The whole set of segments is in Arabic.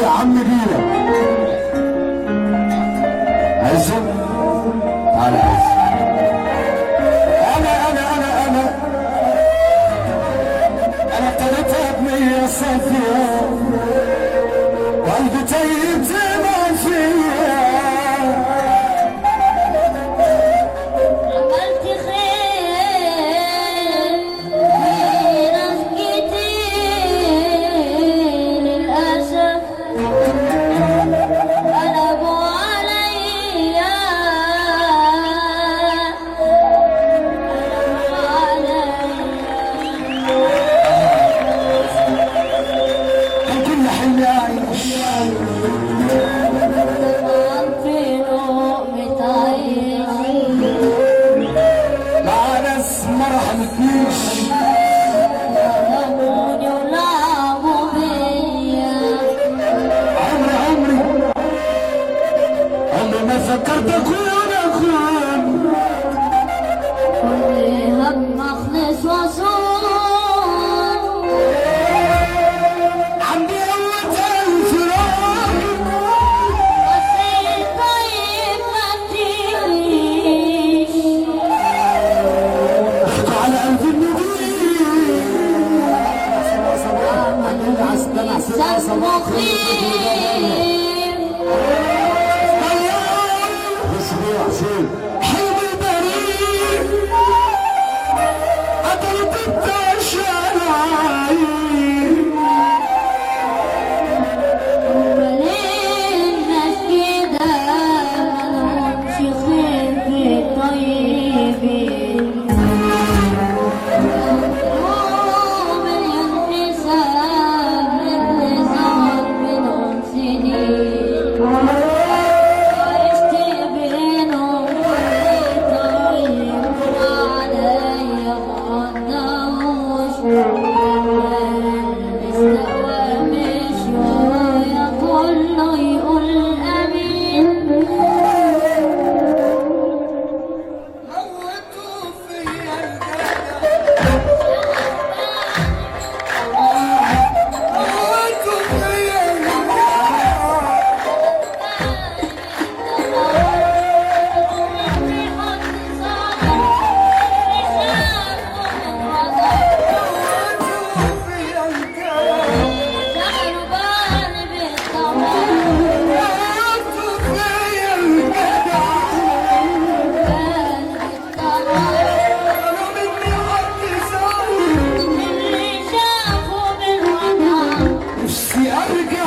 يا عم جينا عزم تعالى عزم. انا ابتديتها بنية صافية وقلبي طيب زي ما فيا. عملت خير ناس كتير للأسف قلبوا عليا كان كل حلمي اعيش في لقمة عيش مع ناس ما رحمتنيش. ظلموني ولعبوا بيا عمري ما فكرت اكون اخوان. كل هم اخلص واصون عندي قوة الفراق بسيط طيب ما تجيش احكوا على قلب إنسان مخيف حلمي بريء قتلت التشاعر. وللناس كده ملهمش خير في الطيبين مليون حساب اللي ظهر منهم سنين عشت بينهم كل طيب وعليا مقدروش استوى مش ورايا كله يقول امين موتوا فيا موتوا فيا موتوا فيا قالوا مني حد زعل. نفسي ارجع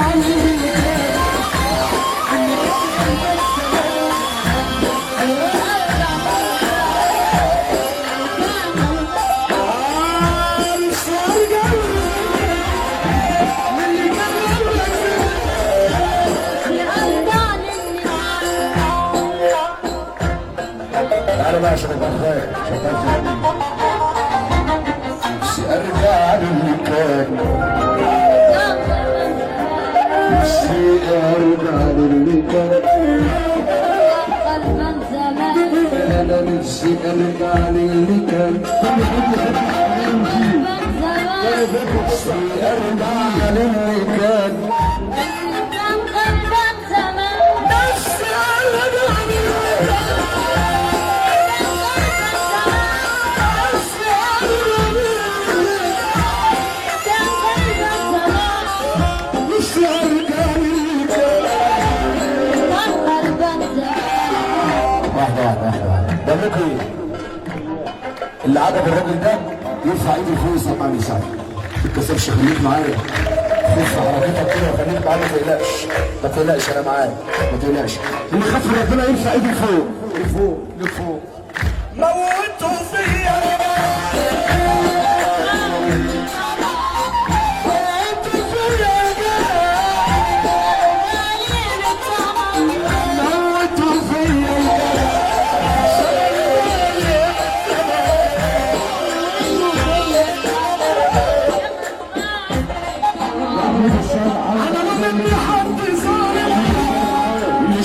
نفسي ارجع للي كان تعالى بقى عشان ابقى خير نفسي ارجع للي كان نفسي ارجع للي كان انا نفسي ارجع للي كان نفسي ارجع للي كان نفسي ارجع للي نفسي ارجع للي كان. واحدة بقول لكم ايه؟ اللي عجب الراجل ده يرفع ايده فوق يسمع لي ساعة. ما تكسرش خليك معايا. خف حركتك كده وخليك معايا ما تقلقش انا معاك ما تقلقش. اللي خاف من ربنا يرفع ايده فوق لفوق. موتوا فيا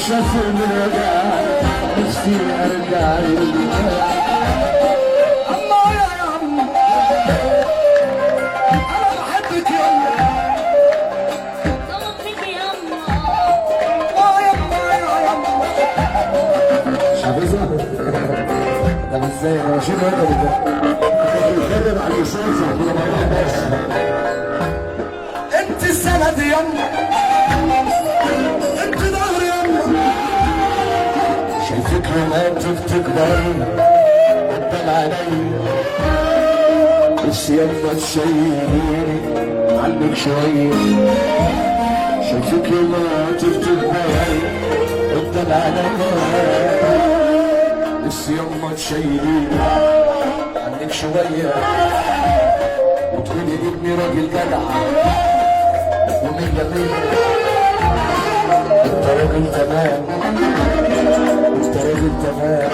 شافوا من رجع نفسي ارجع الله يا عم انا بحبك يا عشان هذا بيتكلم عن يسوع كده ما بس انت السند يما انت ظهر يما شايفك لما تكبر قدام عيني بس يما تشيليني عنك شوية شايفك لما تكبر قدام عيني بس يما تشيليني عنك شوية وتقولي ابني راجل جدع ومية مية انت راجل تمام انت راجل تمام